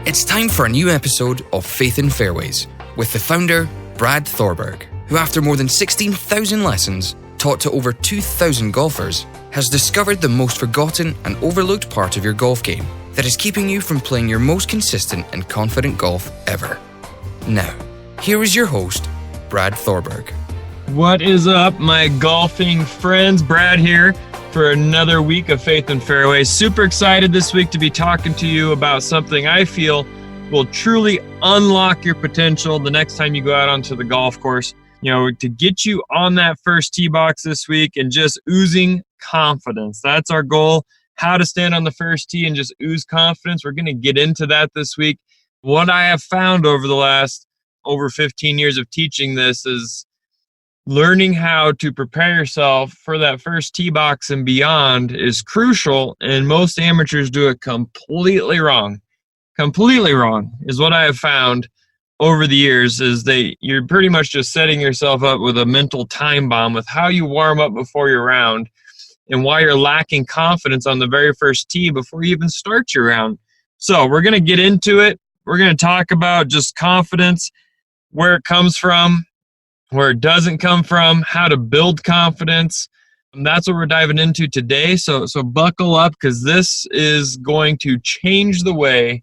It's time for a new episode of Faith in Fairways with the founder, Brad Thorberg, who after more than 16,000 lessons taught to over 2,000 golfers, has discovered the most forgotten and overlooked part of your golf game that is keeping you from playing your most consistent and confident golf ever. Now, here is your host, Brad Thorberg. What is up, my golfing friends? Brad here for another week of Faith in Fairways. Super excited this week to be talking to you about something I feel will truly unlock your potential the next time you go out onto the golf course. You know, to get you on that first tee box this week and just oozing confidence. That's our goal. How to stand on the first tee and just ooze confidence. We're going to get into that this week. What I have found over the last over 15 years of teaching this is learning how to prepare yourself for that first tee box and beyond is crucial, and most amateurs do it completely wrong. Completely wrong is what I have found over the years. You're pretty much just setting yourself up with a mental time bomb with how you warm up before your round and why you're lacking confidence on the very first tee before you even start your round. So we're going to get into it. We're going to talk about just confidence, where it comes from, where it doesn't come from, how to build confidence. And that's what we're diving into today. So buckle up, because this is going to change the way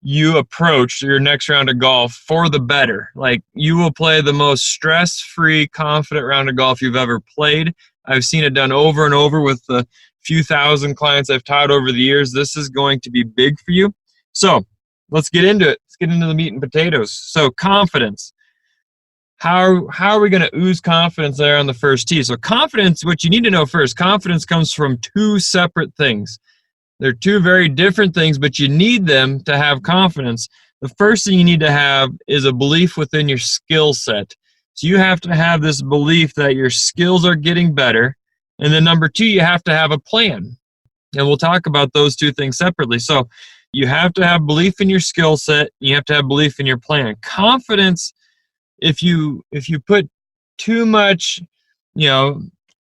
you approach your next round of golf for the better. Like, you will play the most stress-free, confident round of golf you've ever played. I've seen it done over and over with the few thousand clients I've taught over the years. This is going to be big for you. So let's get into it. Let's get into the meat and potatoes. So confidence. How are we going to ooze confidence there on the first tee? So confidence, what you need to know first, confidence comes from two separate things. They're two very different things, but you need them to have confidence. The first thing you need to have is a belief within your skill set. So you have to have this belief that your skills are getting better. And then number two, you have to have a plan. And we'll talk about those two things separately. So you have to have belief in your skill set. You have to have belief in your plan. Confidence, if you put too much,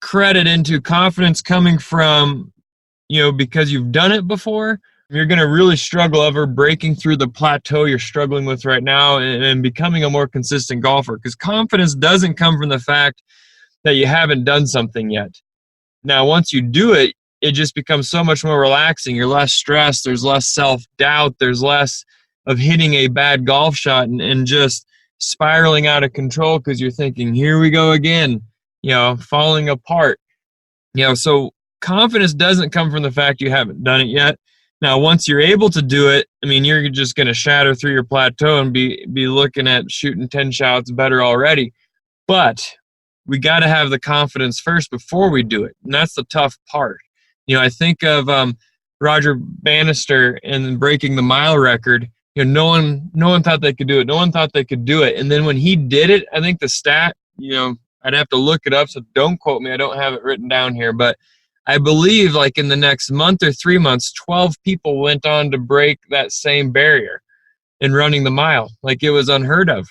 credit into confidence coming from, because you've done it before, you're going to really struggle ever breaking through the plateau you're struggling with right now and becoming a more consistent golfer. Because confidence doesn't come from the fact that you haven't done something yet. Now, once you do it, it just becomes so much more relaxing. You're less stressed. There's less self-doubt. There's less of hitting a bad golf shot and just spiraling out of control because you're thinking, here we go again, falling apart. So confidence doesn't come from the fact you haven't done it yet. Now, once you're able to do it, you're just going to shatter through your plateau and be looking at shooting 10 shots better already. But we got to have the confidence first before we do it. And that's the tough part. I think of Roger Bannister and breaking the mile record. No one thought they could do it. No one thought they could do it. And then when he did it, I think the stat, I'd have to look it up, so don't quote me. I don't have it written down here. But I believe like in the next month or 3 months, 12 people went on to break that same barrier in running the mile. Like, it was unheard of.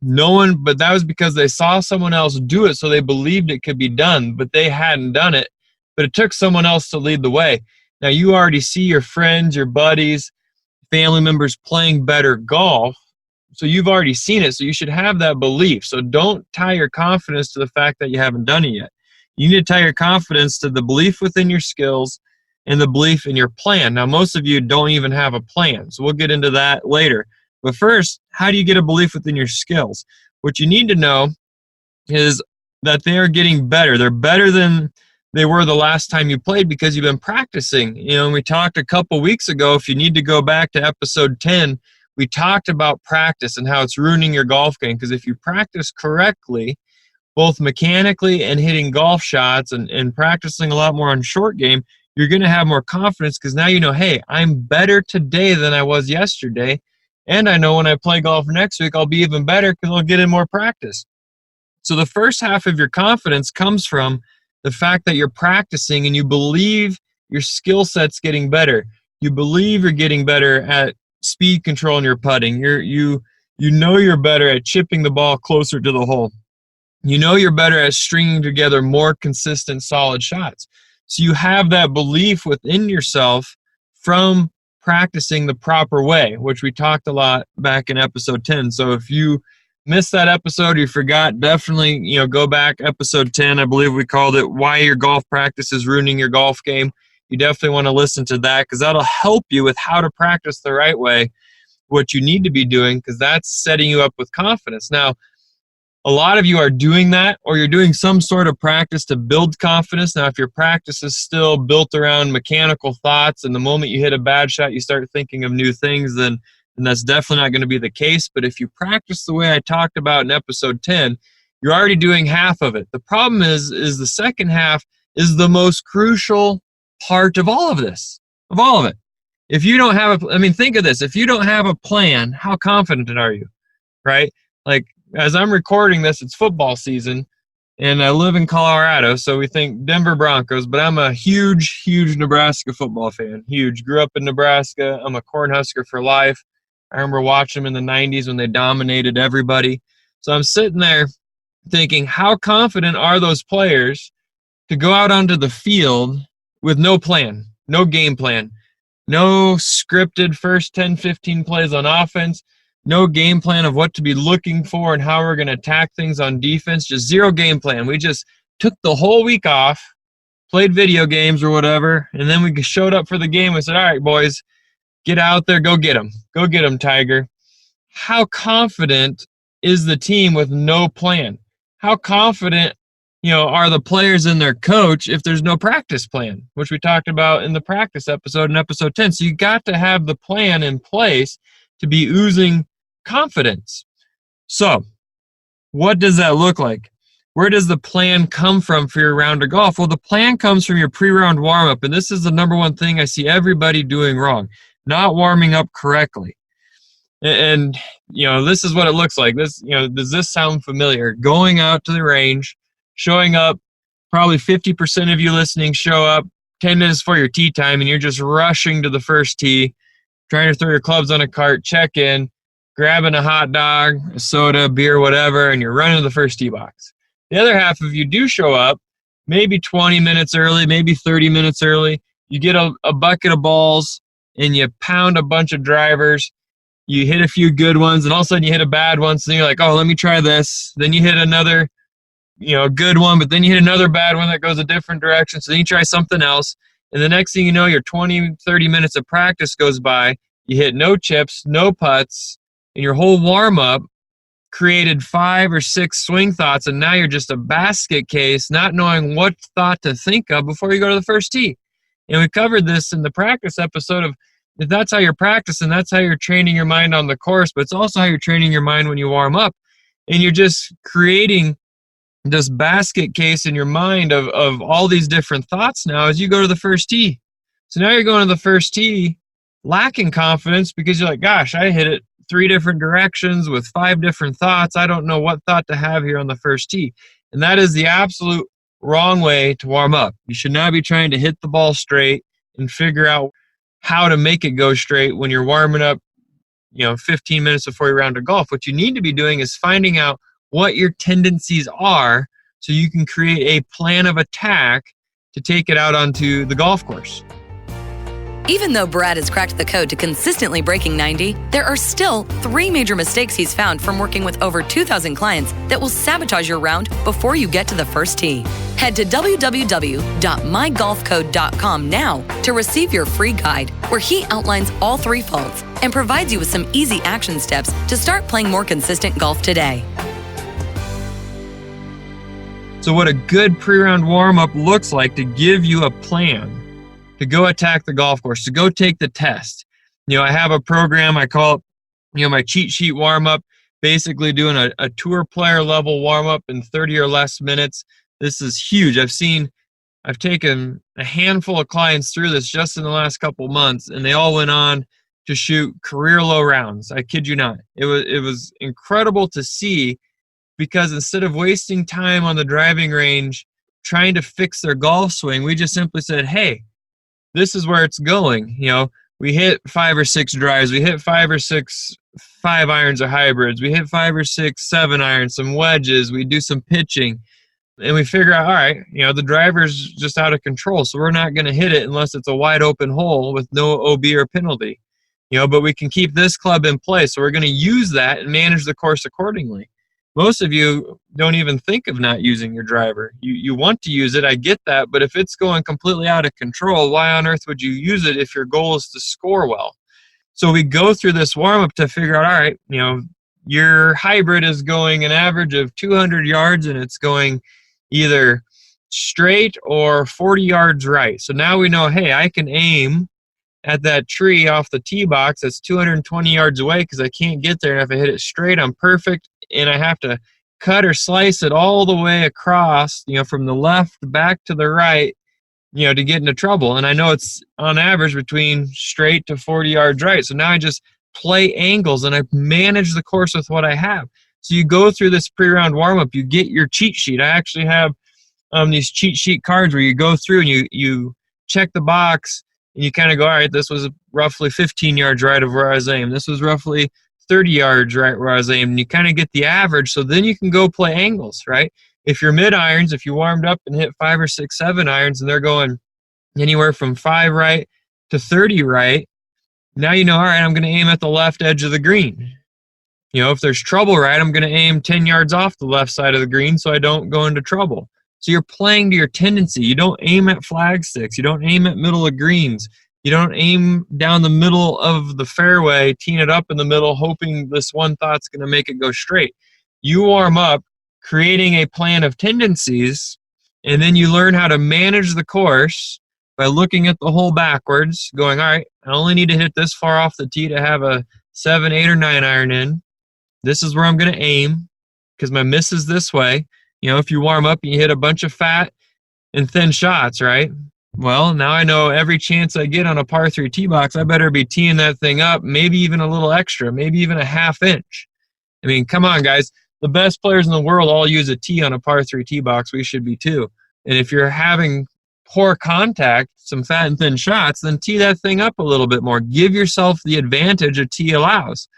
But that was because they saw someone else do it, so they believed it could be done, but they hadn't done it. But it took someone else to lead the way. Now, you already see your friends, your buddies, family members playing better golf, so you've already seen it, so you should have that belief. So don't tie your confidence to the fact that you haven't done it yet. You need to tie your confidence to the belief within your skills and the belief in your plan. Now, most of you don't even have a plan, so we'll get into that later. But first, how do you get a belief within your skills? What you need to know is that they are getting better. They're better than they were the last time you played because you've been practicing. We talked a couple weeks ago, if you need to go back to episode 10, we talked about practice and how it's ruining your golf game. Because if you practice correctly, both mechanically and hitting golf shots and practicing a lot more on short game, you're going to have more confidence because now you know, hey, I'm better today than I was yesterday. And I know when I play golf next week, I'll be even better because I'll get in more practice. So the first half of your confidence comes from the fact that you're practicing and you believe your skill set's getting better. You believe you're getting better at speed control in your putting. You know you're better at chipping the ball closer to the hole. You know you're better at stringing together more consistent, solid shots. So you have that belief within yourself from practicing the proper way, which we talked a lot back in episode 10. So if you missed that episode, you forgot, definitely, go back episode 10. I believe we called it Why Your Golf Practice is Ruining Your Golf Game. You definitely want to listen to that because that'll help you with how to practice the right way, what you need to be doing, because that's setting you up with confidence. Now, a lot of you are doing that, or you're doing some sort of practice to build confidence. Now, if your practice is still built around mechanical thoughts, and the moment you hit a bad shot, you start thinking of new things, then that's definitely not going to be the case. But if you practice the way I talked about in episode 10, you're already doing half of it. The problem is the second half is the most crucial part of all of this, of all of it. If you don't have think of this. If you don't have a plan, how confident are you, right? Like, as I'm recording this, it's football season, and I live in Colorado, so we think Denver Broncos, but I'm a huge, huge Nebraska football fan. Huge. Grew up in Nebraska. I'm a Cornhusker for life. I remember watching them in the 90s when they dominated everybody. So I'm sitting there thinking, how confident are those players to go out onto the field with no plan, no game plan, no scripted first 10, 15 plays on offense, no game plan of what to be looking for and how we're going to attack things on defense, just zero game plan. We just took the whole week off, played video games or whatever, and then we showed up for the game and said, all right, boys, get out there, go get them. Go get them, Tiger. How confident is the team with no plan? How confident, are the players and their coach if there's no practice plan, which we talked about in the practice episode in episode 10. So you got to have the plan in place to be oozing confidence. So what does that look like? Where does the plan come from for your round of golf? Well, the plan comes from your pre-round warm-up, and this is the number one thing I see everybody doing wrong, not warming up correctly. And this is what it looks like. This, does this sound familiar? Going out to the range, showing up, probably 50% of you listening show up 10 minutes before your tee time, and you're just rushing to the first tee, trying to throw your clubs on a cart, check in, grabbing a hot dog, a soda, beer, whatever, and you're running to the first tee box. The other half of you do show up, maybe 20 minutes early, maybe 30 minutes early. You get a bucket of balls, and you pound a bunch of drivers. You hit a few good ones, and all of a sudden you hit a bad one, so then you're like, oh, let me try this. Then you hit another good one, but then you hit another bad one that goes a different direction, so then you try something else. And the next thing you know, your 20, 30 minutes of practice goes by. You hit no chips, no putts, and your whole warm-up created 5 or 6 swing thoughts, and now you're just a basket case, not knowing what thought to think of before you go to the first tee. And we covered this in the practice episode of if that's how you're practicing, that's how you're training your mind on the course, but it's also how you're training your mind when you warm up. And you're just creating this basket case in your mind of all these different thoughts now as you go to the first tee. So now you're going to the first tee lacking confidence because you're like, gosh, I hit it 3 different directions with 5 different thoughts. I don't know what thought to have here on the first tee. And that is the absolute wrong way to warm up. You should not be trying to hit the ball straight and figure out how to make it go straight when you're warming up, 15 minutes before your round of golf. What you need to be doing is finding out what your tendencies are so you can create a plan of attack to take it out onto the golf course. Even though Brad has cracked the code to consistently breaking 90, there are still 3 major mistakes he's found from working with over 2,000 clients that will sabotage your round before you get to the first tee. Head to www.mygolfcode.com now to receive your free guide, where he outlines all 3 faults and provides you with some easy action steps to start playing more consistent golf today. So what a good pre-round warm-up looks like to give you a plan to go attack the golf course, to go take the test. I have a program, I call it, my cheat sheet warm-up, basically doing a tour player level warm-up in 30 or less minutes. This is huge. I've taken a handful of clients through this just in the last couple months, and they all went on to shoot career low rounds. I kid you not. It was incredible to see, because instead of wasting time on the driving range trying to fix their golf swing, we just simply said, hey, this is where it's going. We hit 5 or 6 drives. We hit 5 or 6 5 irons or hybrids. We hit 5 or 6 7 irons, some wedges. We do some pitching. and we figure out, all right, the driver's just out of control, so we're not going to hit it unless it's a wide open hole with no OB or penalty. But we can keep this club in play, so we're going to use that and manage the course accordingly. Most of you don't even think of not using your driver. You want to use it, I get that, but if it's going completely out of control, why on earth would you use it if your goal is to score well? So we go through this warm-up to figure out, all right, your hybrid is going an average of 200 yards, and it's going either straight or 40 yards right. So now we know, hey, I can aim at that tree off the tee box that's 220 yards away because I can't get there. And if I hit it straight, I'm perfect. And I have to cut or slice it all the way across, from the left back to the right, to get into trouble. And I know it's on average between straight to 40 yards right. So now I just play angles and I manage the course with what I have. So you go through this pre-round warm-up, you get your cheat sheet. I actually have these cheat sheet cards where you go through and you check the box and you kind of go, all right, this was roughly 15 yards right of where I was aiming. This was roughly 30 yards right where I was aiming. And you kind of get the average, so then you can go play angles, right? If you're mid-irons, if you warmed up and hit 5 or 6, 7 irons, and they're going anywhere from 5 right to 30 right, now you know, all right, I'm going to aim at the left edge of the green. If there's trouble right, I'm going to aim 10 yards off the left side of the green so I don't go into trouble. So you're playing to your tendency. You don't aim at flag sticks. You don't aim at middle of greens. You don't aim down the middle of the fairway, teeing it up in the middle, hoping this one thought's going to make it go straight. You warm up, creating a plan of tendencies, and then you learn how to manage the course by looking at the hole backwards, going, all right, I only need to hit this far off the tee to have a 7, 8, or 9 iron in. This is where I'm going to aim because my miss is this way. If you warm up and you hit a bunch of fat and thin shots, right? Well, now I know every chance I get on a par 3 tee box, I better be teeing that thing up, maybe even a little extra, maybe even a half inch. I mean, come on, guys. The best players in the world all use a tee on a par 3 tee box. We should be too. And if you're having poor contact, some fat and thin shots, then tee that thing up a little bit more. Give yourself the advantage a tee allows.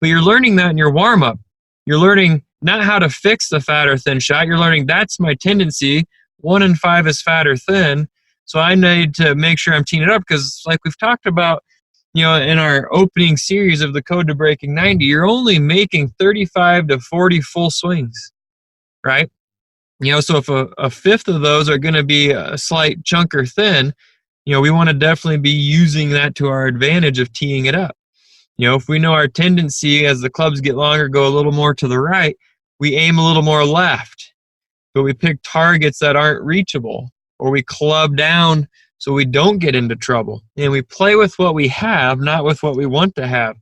But you're learning that in your warm-up. You're learning not how to fix the fat or thin shot. You're learning that's my tendency. 1 in 5 is fat or thin. So I need to make sure I'm teeing it up because like we've talked about, in our opening series of the Code to Breaking 90, you're only making 35 to 40 full swings, right? So if a fifth of those are going to be a slight chunk or thin, we want to definitely be using that to our advantage of teeing it up. If we know our tendency as the clubs get longer, go a little more to the right, we aim a little more left, but we pick targets that aren't reachable, or we club down so we don't get into trouble. And we play with what we have, not with what we want to have.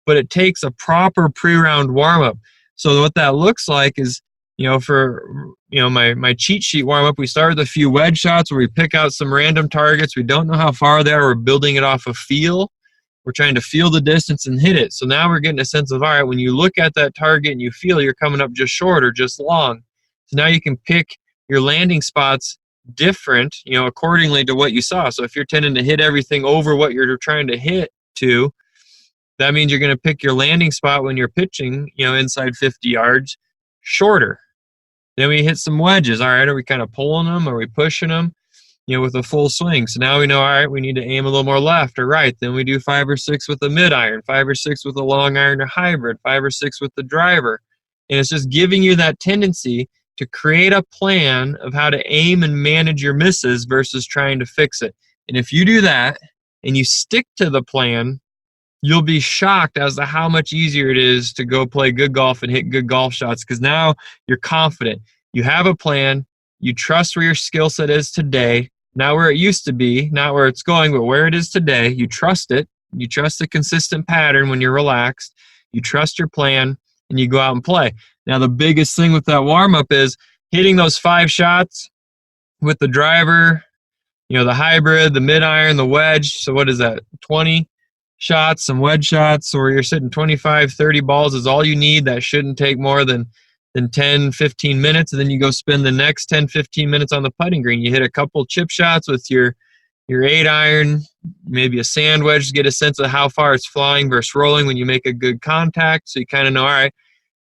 But it takes a proper pre-round warm-up. So what that looks like is, for my cheat sheet warm-up, we start with a few wedge shots where we pick out some random targets. We don't know how far they are. We're building it off of feel. We're trying to feel the distance and hit it. So now we're getting a sense of, all right, when you look at that target and you feel you're coming up just short or just long. So now you can pick your landing spots different, accordingly to what you saw. So if you're tending to hit everything over what you're trying to hit to, that means you're going to pick your landing spot when you're pitching, inside 50 yards, shorter. Then we hit some wedges. All right, are we kind of pulling them? Are we pushing them? With a full swing. So now we know, all right, we need to aim a little more left or right. Then we do 5 or 6 with a mid iron, 5 or 6 with a long iron or hybrid, 5 or 6 with the driver. And it's just giving you that tendency to create a plan of how to aim and manage your misses versus trying to fix it. And if you do that and you stick to the plan, you'll be shocked as to how much easier it is to go play good golf and hit good golf shots because now you're confident. You have a plan. You trust where your skill set is today, not where it used to be, not where it's going, but where it is today. You trust it. You trust the consistent pattern when you're relaxed. You trust your plan, and you go out and play. Now, the biggest thing with that warm-up is hitting those 5 shots with the driver, the hybrid, the mid-iron, the wedge. So what is that, 20 shots, some wedge shots, or you're sitting 25, 30 balls is all you need. That shouldn't take more than 10, 15 minutes, and then you go spend the next 10, 15 minutes on the putting green. You hit a couple chip shots with your 8-iron, maybe a sand wedge to get a sense of how far it's flying versus rolling when you make a good contact. So you kind of know, all right,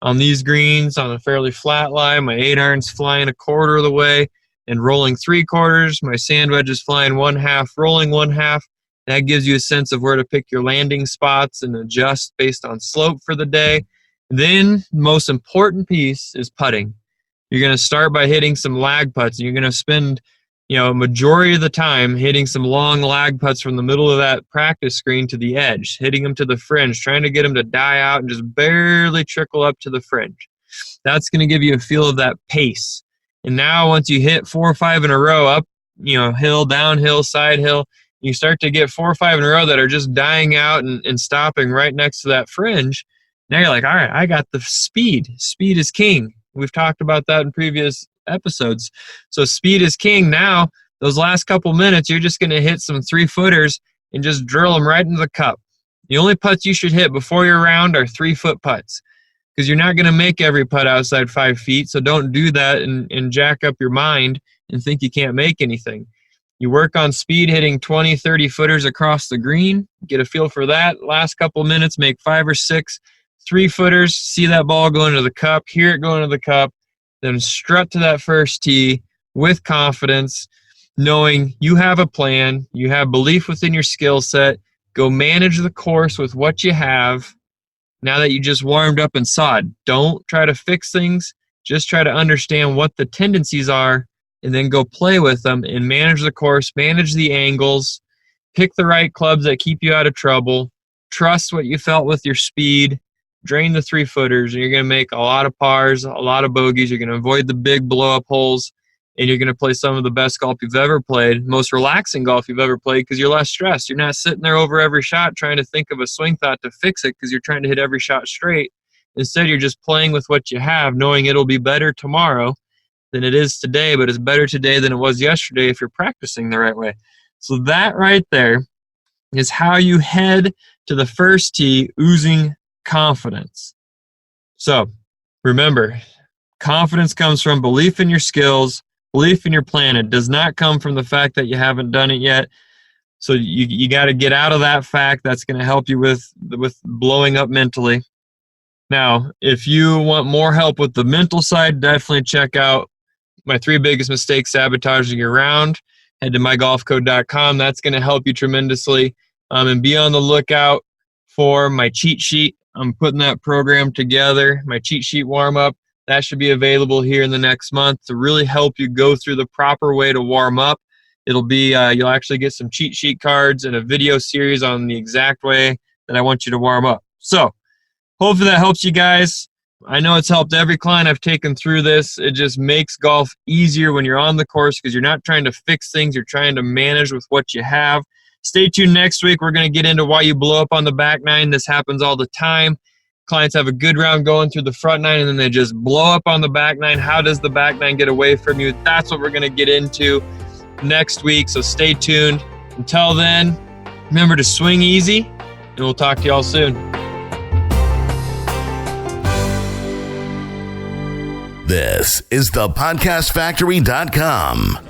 on these greens on a fairly flat lie. My 8-iron's flying 1/4 of the way and rolling 3/4. My sand wedge is flying 1/2, rolling 1/2. That gives you a sense of where to pick your landing spots and adjust based on slope for the day. Then, the most important piece is putting. You're going to start by hitting some lag putts. You're going to spend, a majority of the time hitting some long lag putts from the middle of that practice screen to the edge, hitting them to the fringe, trying to get them to die out and just barely trickle up to the fringe. That's going to give you a feel of that pace. And now once you hit 4 or 5 in a row up, hill, downhill, side hill, you start to get 4 or 5 in a row that are just dying out and stopping right next to that fringe. Now you're like, all right, I got the speed. Speed is king. We've talked about that in previous episodes. So speed is king. Now, those last couple minutes, you're just going to hit some 3-footers and just drill them right into the cup. The only putts you should hit before your round are 3-foot putts, because you're not going to make every putt outside 5 feet. So don't do that and jack up your mind and think you can't make anything. You work on speed, hitting 20, 30 footers across the green. Get a feel for that. Last couple minutes, make 5 or 6 3-footers. See that ball go into the cup, hear it go into the cup, then strut to that first tee with confidence, knowing you have a plan, you have belief within your skill set. Go manage the course with what you have now that you just warmed up and saw it. Don't try to fix things. Just try to understand what the tendencies are and then go play with them and manage the course, manage the angles, pick the right clubs that keep you out of trouble, trust what you felt with your speed, drain the 3-footers, and you're going to make a lot of pars, a lot of bogeys. You're going to avoid the big blow-up holes, and you're going to play some of the best golf you've ever played, most relaxing golf you've ever played, because you're less stressed. You're not sitting there over every shot trying to think of a swing thought to fix it because you're trying to hit every shot straight. Instead, you're just playing with what you have, knowing it'll be better tomorrow than it is today, but it's better today than it was yesterday if you're practicing the right way. So that right there is how you head to the first tee oozing confidence. So remember, confidence comes from belief in your skills, belief in your plan. It does not come from the fact that you haven't done it yet. So you got to get out of that fact. That's going to help you with blowing up mentally. Now, if you want more help with the mental side, definitely check out my 3 biggest mistakes sabotaging your round. Head to mygolfcode.com. That's going to help you tremendously. And be on the lookout for my cheat sheet. I'm putting that program together, my cheat sheet warm-up. That should be available here in the next month to really help you go through the proper way to warm up. It'll be, you'll actually get some cheat sheet cards and a video series on the exact way that I want you to warm up. So hopefully that helps you guys. I know it's helped every client I've taken through this. It just makes golf easier when you're on the course because you're not trying to fix things. You're trying to manage with what you have. Stay tuned next week. We're going to get into why you blow up on the back nine. This happens all the time. Clients have a good round going through the front nine, and then they just blow up on the back nine. How does the back nine get away from you? That's what we're going to get into next week, so stay tuned. Until then, remember to swing easy, and we'll talk to y'all soon. This is thepodcastfactory.com.